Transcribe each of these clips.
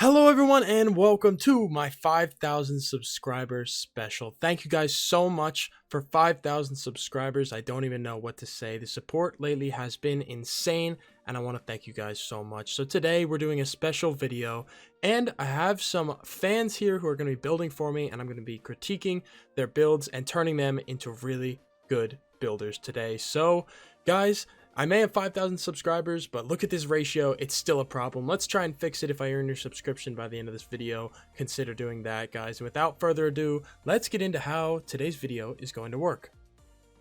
Hello everyone and welcome to my 5,000 subscribers special. Thank you guys so much for 5,000 subscribers. I don't even know what to say. The support lately has been insane and I want to thank you guys so much. So today we're doing a special video and I have some fans here who are going to be building for me and I'm going to be critiquing their builds and turning them into really good builders today. So guys, I may have 5,000 subscribers, but look at this ratio. It's still a problem. Let's try and fix it. If I earn your subscription by the end of this video, consider doing that, guys. And without further ado, let's get into how today's video is going to work.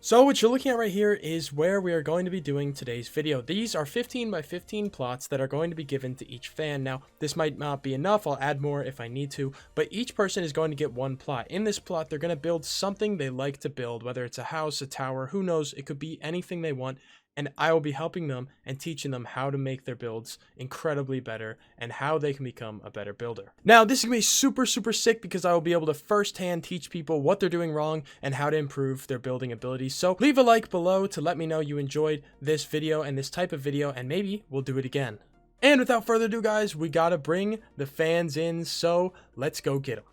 So what you're looking at right here is where we are going to be doing today's video. These are 15 by 15 plots that are going to be given to each fan. Now, this might not be enough. I'll add more if I need to, but each person is going to get one plot. In this plot, they're going to build something they like to build, whether it's a house, a tower, who knows, it could be anything they want. And I will be helping them and teaching them how to make their builds incredibly better and how they can become a better builder. Now, this is going to be super sick because I will be able to firsthand teach people what they're doing wrong and how to improve their building abilities. So leave a like below to let me know you enjoyed this video and this type of video, and maybe we'll do it again. And without further ado, guys, we got to bring the fans in. So let's go get them.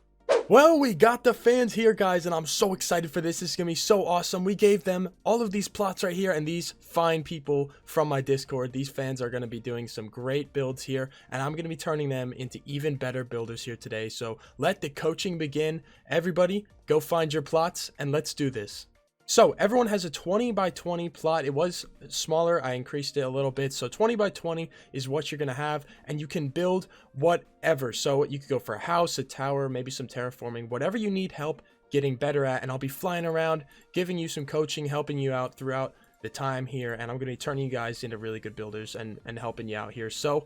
Well, we got the fans here, guys, and I'm so excited for this. This is going to be so awesome. We gave them all of these plots right here, and these fine people from my Discord, these fans are going to be doing some great builds here, and I'm going to be turning them into even better builders here today. So let the coaching begin. Everybody, go find your plots, and let's do this. So everyone has a 20 by 20 plot. It was smaller. I increased it a little bit. So 20 by 20 is what you're going to have, and you can build whatever. So you could go for a house, a tower, maybe some terraforming, whatever you need help getting better at. And I'll be flying around, giving you some coaching, helping you out throughout the time here. And I'm going to be turning you guys into really good builders and helping you out here. So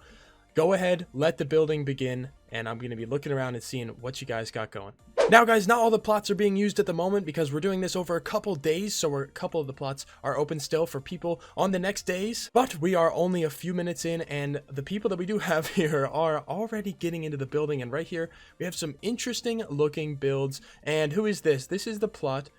go ahead, let the building begin, and I'm going to be looking around and seeing what you guys got going. Now, guys, not all the plots are being used at the moment because we're doing this over a couple days, so a couple of the plots are open still for people on the next days. But we are only a few minutes in, and the people that we do have here are already getting into the building. And right here, we have some interesting looking builds. And who is this? This is the plot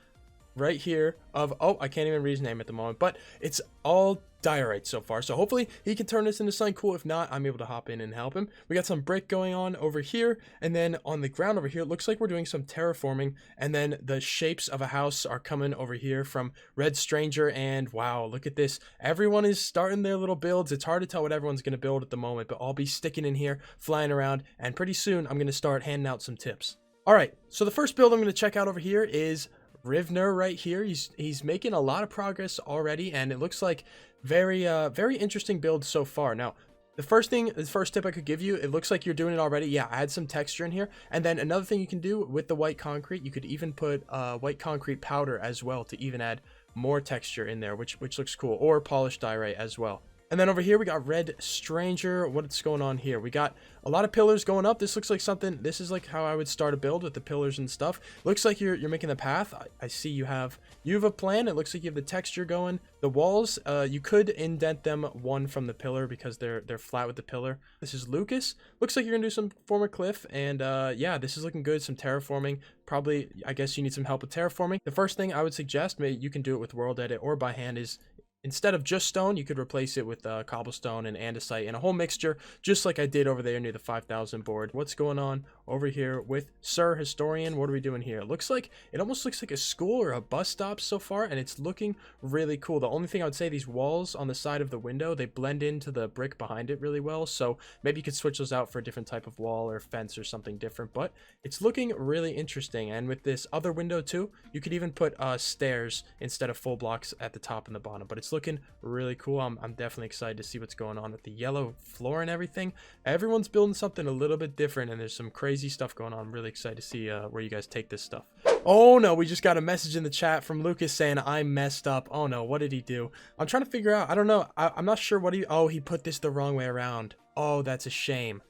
right here of, oh, I can't even read his name at the moment, but it's all diorite so far, so hopefully he can turn this into something cool. If not, I'm able to hop in and help him. We got some brick going on over here, and then on the ground over here, it looks like we're doing some terraforming, and then the shapes of a house are coming over here from Red Stranger. And wow, look at this, everyone is starting their little builds. It's hard to tell what everyone's going to build at the moment, but I'll be sticking in here, flying around, and pretty soon I'm going to start handing out some tips. All right, so the first build I'm going to check out over here is Rivner right here. He's making a lot of progress already, and it looks like very interesting build so far. Now, the first tip I could give you, it looks like you're doing it already. Yeah, add some texture in here. And then another thing you can do with the white concrete, you could even put white concrete powder as well to even add more texture in there, which looks cool, or polished diorite as well. And then over here, we got Red Stranger. What's going on here? We got a lot of pillars going up. This looks like something, this is like how I would start a build with the pillars and stuff. Looks like you're making the path. I see you have a plan. It looks like you have the texture going. The walls, you could indent them one from the pillar because they're flat with the pillar. This is Lucas. Looks like you're gonna do some form of cliff. And yeah, this is looking good. Some terraforming. Probably, I guess you need some help with terraforming. The first thing I would suggest, maybe you can do it with World Edit or by hand, is instead of just stone, you could replace it with cobblestone and andesite and a whole mixture, just like I did over there near the 5,000 board. What's going on over here with Sir Historian? What are we doing here? It almost looks like a school or a bus stop so far, and it's looking really cool. The only thing I would say, these walls on the side of the window, they blend into the brick behind it really well. So maybe you could switch those out for a different type of wall or fence or something different, but it's looking really interesting. And with this other window too, you could even put stairs instead of full blocks at the top and the bottom, but it's looking really cool. I'm definitely excited to see what's going on with the yellow floor and everything. Everyone's building something a little bit different, and there's some crazy stuff going on. I'm really excited to see where you guys take this stuff. Oh no, we just got a message in the chat from Lucas saying I messed up. Oh no, what did he do? I'm trying to figure out. I don't know. I'm not sure what he put this the wrong way around. Oh, that's a shame.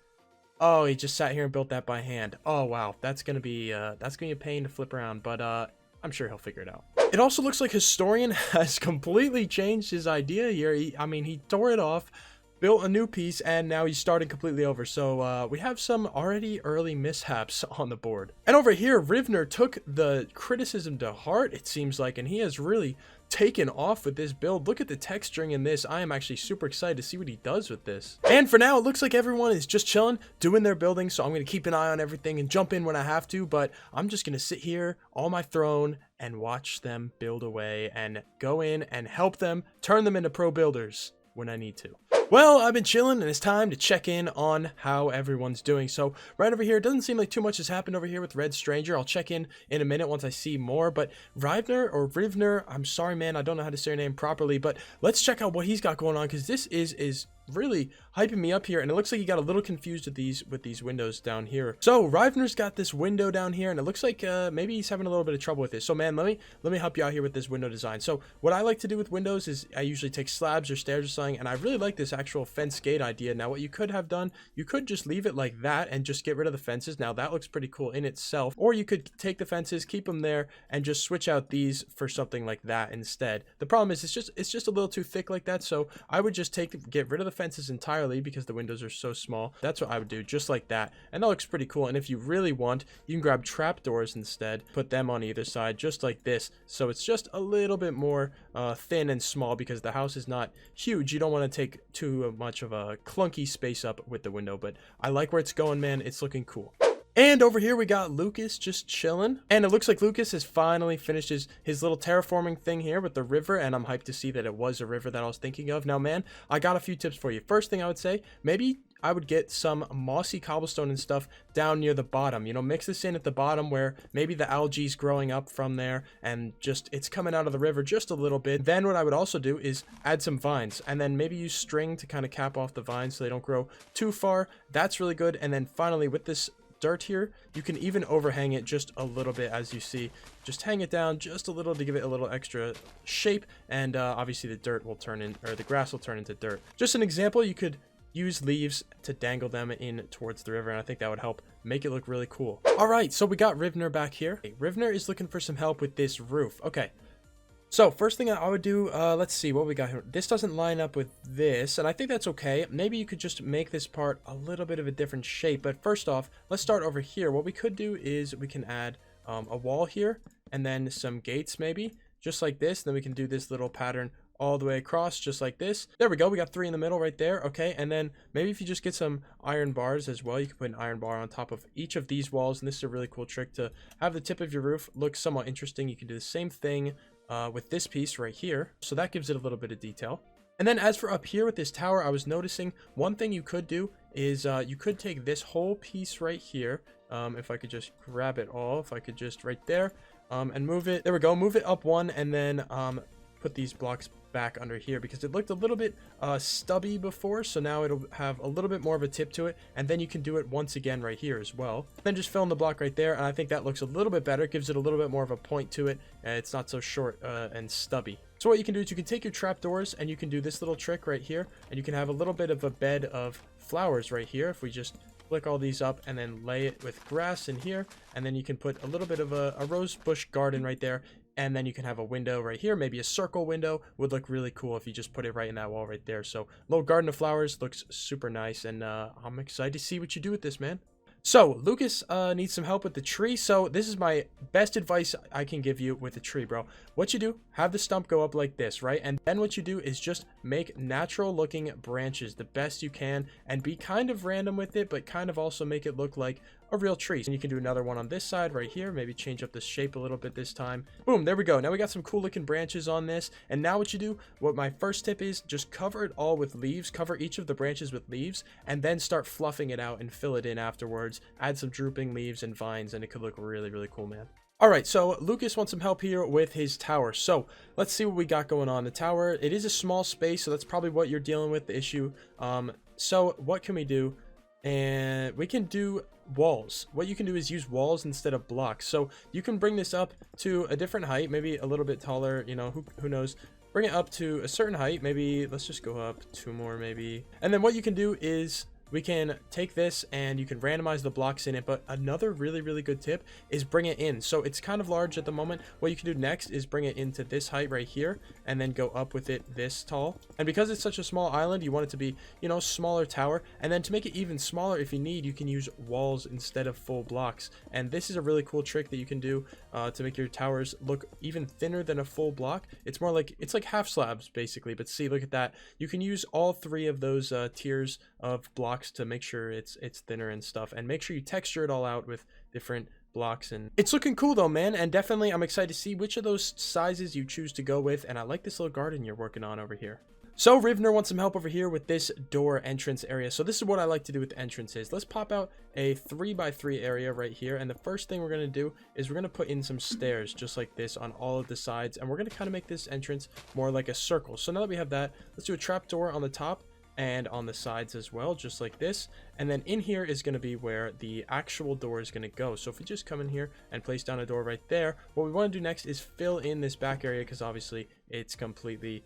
Oh, he just sat here and built that by hand. Oh wow, that's gonna be a pain to flip around, but I'm sure he'll figure it out. It also looks like Historian has completely changed his idea here. He tore it off, built a new piece, and now he's starting completely over. So we have some already early mishaps on the board. And over here, Rivner took the criticism to heart, it seems like, and he has really taken off with this build. Look at the texturing in this. I am actually super excited to see what he does with this. And for now, it looks like everyone is just chilling, doing their building, so I'm going to keep an eye on everything and jump in when I have to, but I'm just going to sit here on my throne and watch them build away and go in and help them turn them into pro builders when I need to. Well, I've been chilling and it's time to check in on how everyone's doing. So right over here, it doesn't seem like too much has happened over here with Red Stranger. I'll check in a minute once I see more, but Rivner, I'm sorry, man, I don't know how to say your name properly, but let's check out what he's got going on, because this is really hyping me up here, and it looks like he got a little confused with these windows down here. So Rivner's got this window down here, and it looks like maybe he's having a little bit of trouble with it. So man, let me help you out here with this window design. So what I like to do with windows is I usually take slabs or stairs or something, and I really like this actual fence gate idea. Now what you could have done, you could just leave it like that and just get rid of the fences. Now that looks pretty cool in itself, or you could take the fences, keep them there, and just switch out these for something like that instead. The problem is it's just a little too thick like that, so I would just get rid of the fences entirely because the windows are so small. That's what I would do, just like that, and that looks pretty cool. And if you really want, you can grab trapdoors instead, put them on either side just like this, so it's just a little bit more thin and small, because the house is not huge. You don't want to take too much of a clunky space up with the window, but I like where it's going, man. It's looking cool. And over here we got Lucas just chilling, and it looks like Lucas has finally finished his little terraforming thing here with the river, and I'm hyped to see that it was a river that I was thinking of. Now man, I got a few tips for you. First thing I would say, maybe I would get some mossy cobblestone and stuff down near the bottom. You know, mix this in at the bottom where maybe the algae's growing up from there and just it's coming out of the river just a little bit. Then what I would also do is add some vines, and then maybe use string to kind of cap off the vines so they don't grow too far. That's really good. And then finally, with this dirt here, you can even overhang it just a little bit. As you see, just hang it down just a little to give it a little extra shape, and obviously the dirt will turn in, or the grass will turn into dirt. Just an example, you could use leaves to dangle them in towards the river, and I think that would help make it look really cool. All right, so we got Rivner back here. Rivner is looking for some help with this roof. Okay, so first thing I would do, let's see what we got here. This doesn't line up with this, and I think that's okay. Maybe you could just make this part a little bit of a different shape. But first off, let's start over here. What we could do is we can add a wall here, and then some gates maybe, just like this. Then we can do this little pattern all the way across, just like this. There we go. We got 3 in the middle right there. Okay, and then maybe if you just get some iron bars as well, you can put an iron bar on top of each of these walls, and this is a really cool trick to have the tip of your roof look somewhat interesting. You can do the same thing with this piece right here, so that gives it a little bit of detail. And then as for up here with this tower, I was noticing one thing you could do is you could take this whole piece right here, if I could just grab it all, if I could just right there, and move it, there we go, move it up one, and then put these blocks back under here, because it looked a little bit stubby before, so now it'll have a little bit more of a tip to it. And then you can do it once again right here as well, then just fill in the block right there, and I think that looks a little bit better. It gives it a little bit more of a point to it, and it's not so short and stubby. So what you can do is you can take your trapdoors and you can do this little trick right here, and you can have a little bit of a bed of flowers right here. If we just flick all these up and then lay it with grass in here, and then you can put a little bit of a rose bush garden right there. And then you can have a window right here, maybe a circle window would look really cool if you just put it right in that wall right there. So little garden of flowers looks super nice, and I'm excited to see what you do with this, man. So Lucas needs some help with the tree, so this is my best advice I can give you with the tree, bro. What you do, have the stump go up like this, right? And then what you do is just make natural looking branches the best you can, and be kind of random with it, but kind of also make it look like a real tree. And you can do another one on this side right here, maybe change up the shape a little bit this time. Boom, there we go. Now we got some cool looking branches on this. And now what you do, what my first tip is, just cover it all with leaves, cover each of the branches with leaves, and then start fluffing it out and fill it in afterwards. Add some drooping leaves and vines, and it could look really, really cool, man. All right, so Lucas wants some help here with his tower. So let's see what we got going on. The tower, it is a small space, so that's probably what you're dealing with, the issue. So what can we do? And we can do walls. What you can do is use walls instead of blocks. So you can bring this up to a different height, maybe a little bit taller, you know, who knows. Bring it up to a certain height, maybe let's just go up 2 more maybe. And then what you can do is we can take this and you can randomize the blocks in it. But another really good tip is bring it in. So it's kind of large at the moment. What you can do next is bring it into this height right here and then go up with it this tall. And because it's such a small island, you want it to be, you know, smaller tower. And then to make it even smaller, if you need, you can use walls instead of full blocks. And this is a really cool trick that you can do to make your towers look even thinner than a full block. It's more like, it's like half slabs basically. But see, look at that. You can use all three of those tiers of blocks to make sure it's thinner and stuff, and make sure you texture it all out with different blocks. And it's looking cool though, man, and definitely I'm excited to see which of those sizes you choose to go with. And I like this little garden you're working on over here. So Rivner wants some help over here with this door entrance area. So this is what I like to do with entrances. Let's pop out a 3x3 area right here. And the first thing we're going to do is we're going to put in some stairs just like this on all of the sides. And we're going to kind of make this entrance more like a circle. So now that we have that, let's do a trap door on the top and on the sides as well, just like this. And then in here is going to be where the actual door is going to go. So if we just come in here and place down a door right there, what we want to do next is fill in this back area because obviously it's completely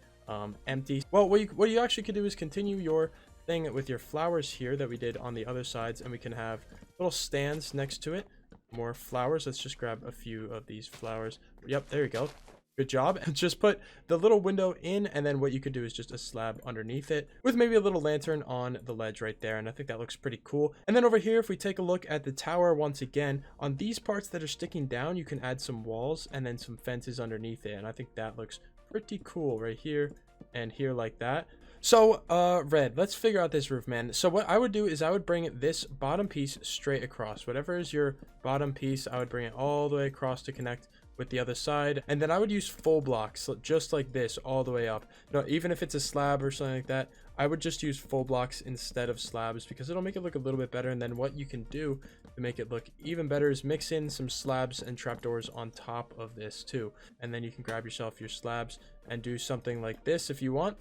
empty. Well, what you actually could do is continue your thing with your flowers here that we did on the other sides, and we can have little stands next to it. More flowers. Let's just grab a few of these flowers. Yep, there you go. Good job. And just put the little window in, and then what you could do is just a slab underneath it with maybe a little lantern on the ledge right there. And I think that looks pretty cool. And then over here, if we take a look at the tower once again, on these parts that are sticking down, you can add some walls and then some fences underneath it. And I think that looks pretty cool right here and here like that. So Red, let's figure out this roof, man. So what I would do is I would bring this bottom piece straight across. Whatever is your bottom piece, I would bring it all the way across to connect with the other side. And then I would use full blocks just like this all the way up. You know, even if it's a slab or something like that, I would just use full blocks instead of slabs because it'll make it look a little bit better. And then what you can do to make it look even better is mix in some slabs and trapdoors on top of this too. And then you can grab yourself your slabs and do something like this if you want,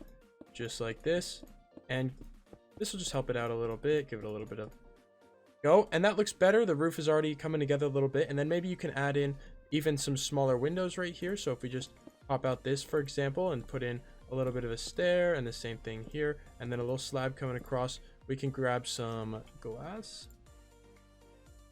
just like this. And this will just help it out a little bit, give it a little bit of go. And that looks better. The roof is already coming together a little bit. And then maybe you can add in even some smaller windows right here. So if we just pop out this, for example, and put in a little bit of a stair, and the same thing here, and then a little slab coming across, we can grab some glass,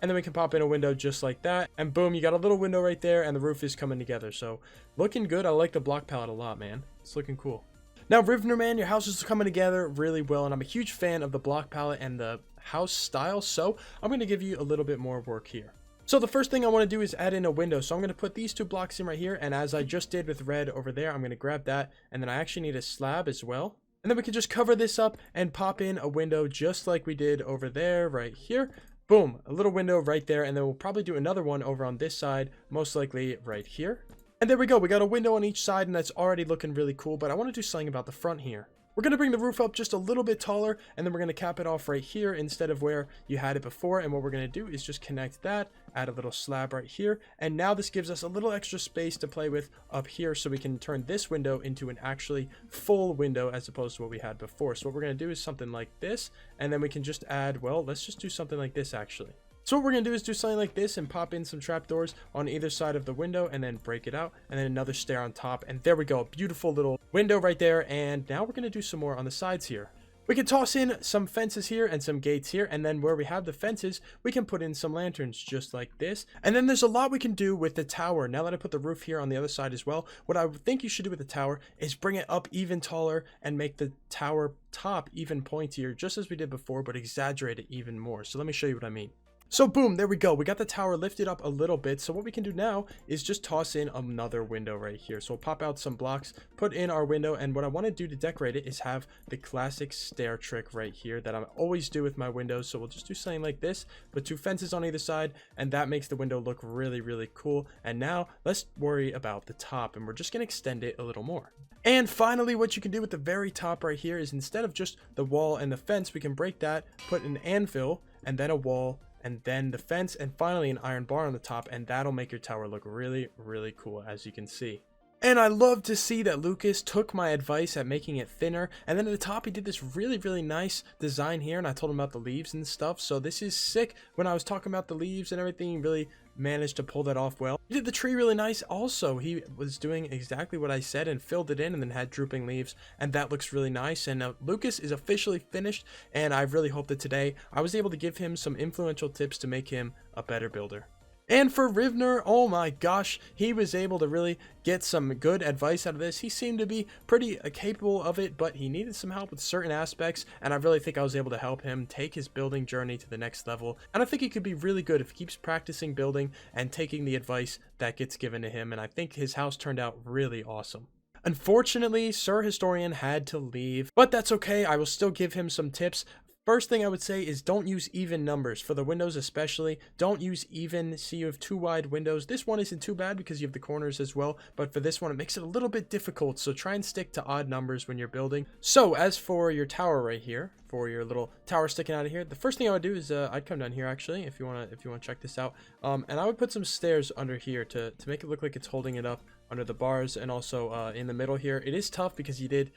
and then we can pop in a window just like that, and boom, you got a little window right there, and the roof is coming together. So looking good. I like the block palette a lot, man. It's looking cool. Now Rivner, man, your house is coming together really well, and I'm a huge fan of the block palette and the house style, so I'm going to give you a little bit more work here. So the first thing I want to do is add in a window. So I'm going to put these two blocks in right here. And as I just did with red over there, I'm going to grab that. And then I actually need a slab as well. And then we can just cover this up and pop in a window just like we did over there right here. Boom, a little window right there. And then we'll probably do another one over on this side, most likely right here. And there we go. We got a window on each side, and that's already looking really cool. But I want to do something about the front here. We're going to bring the roof up just a little bit taller, and then we're going to cap it off right here instead of where you had it before. And what we're going to do is just connect that, add a little slab right here. And now this gives us a little extra space to play with up here, so we can turn this window into an actually full window as opposed to what we had before. So what we're going to do is something like this, and then we can just add, well, let's just do something like this actually. So what we're going to do is do something like this and pop in some trapdoors on either side of the window and then break it out, and then another stair on top. And there we go. A beautiful little window right there. And now we're going to do some more on the sides here. We can toss in some fences here and some gates here. And then where we have the fences, we can put in some lanterns just like this. And then there's a lot we can do with the tower. Now that I put the roof here on the other side as well, what I think you should do with the tower is bring it up even taller and make the tower top even pointier, just as we did before, but exaggerate it even more. So let me show you what I mean. So boom, there we go. We got the tower lifted up a little bit. So what we can do now is just toss in another window right here. So we'll pop out some blocks, put in our window. And what I want to do to decorate it is have the classic stair trick right here that I always do with my windows. So we'll just do something like this, put two fences on either side, and that makes the window look really, really cool. And now let's worry about the top, and we're just going to extend it a little more. And finally, what you can do with the very top right here is instead of just the wall and the fence, we can break that, put an anvil, and then a wall, and then the fence, and finally an iron bar on the top, and that'll make your tower look really, really cool, as you can see. And I love to see that Lucas took my advice at making it thinner. And then at the top, he did this really, really nice design here. And I told him about the leaves and stuff. So this is sick. When I was talking about the leaves and everything, he really managed to pull that off well. He did the tree really nice also. He was doing exactly what I said and filled it in and then had drooping leaves. And that looks really nice. And Lucas is officially finished. And I really hope that today I was able to give him some influential tips to make him a better builder. And for Rivner, oh my gosh, he was able to really get some good advice out of this. He seemed to be pretty capable of it, but he needed some help with certain aspects, and I really think I was able to help him take his building journey to the next level. And I think he could be really good if he keeps practicing building and taking the advice that gets given to him, and I think his house turned out really awesome. Unfortunately, Sir Historian had to leave, but that's okay. I will still give him some tips. First thing I would say is don't use even numbers. For the windows especially, don't use even. See, you have two wide windows. This one isn't too bad because you have the corners as well, but for this one, it makes it a little bit difficult, so try and stick to odd numbers when you're building. So, as for your tower right here, for your little tower sticking out of here, the first thing I would do is I'd come down here actually, if you want to check this out, and I would put some stairs under here to make it look like it's holding it up under the bars, and also in the middle here. It is tough because it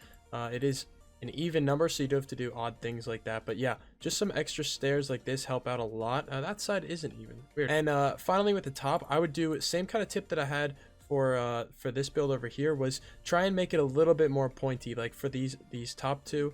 is an even number, so you do have to do odd things like that, but yeah, just some extra stairs like this help out a lot. That side isn't even weird. And finally with the top, I would do same kind of tip that I had for this build over here, was try and make it a little bit more pointy. Like for these top two,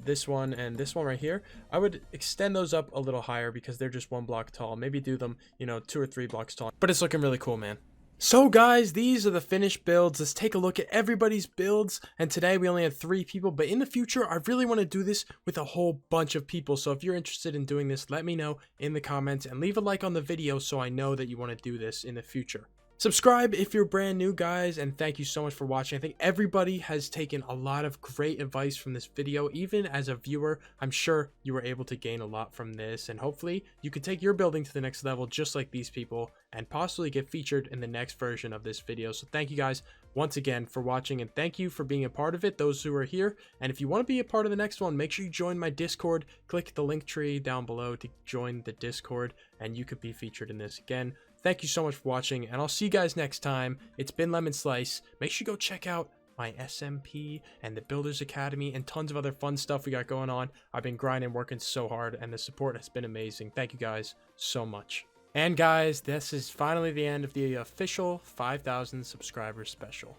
this one and this one right here, I would extend those up a little higher because they're just 1 block tall. Maybe do them, 2 or 3 blocks tall, but it's looking really cool, man. So guys, these are the finished builds. Let's take a look at everybody's builds. And today we only had 3 people, but in the future, I really want to do this with a whole bunch of people. So if you're interested in doing this, let me know in the comments and leave a like on the video so I know that you want to do this in the future. Subscribe if you're brand new, guys, and thank you so much for watching. I think everybody has taken a lot of great advice from this video. Even as a viewer, I'm sure you were able to gain a lot from this, and hopefully you could take your building to the next level just like these people and possibly get featured in the next version of this video. So thank you guys once again for watching, and thank you for being a part of it, those who are here. And if you want to be a part of the next one, make sure you join my Discord. Click the link tree down below to join the Discord, and you could be featured in this. Again, thank you so much for watching, and I'll see you guys next time. It's been Lemon Slice. Make sure you go check out my SMP and the Builders Academy and tons of other fun stuff we got going on. I've been grinding, working so hard, and the support has been amazing. Thank you guys so much. And guys, this is finally the end of the official 5,000 subscribers special.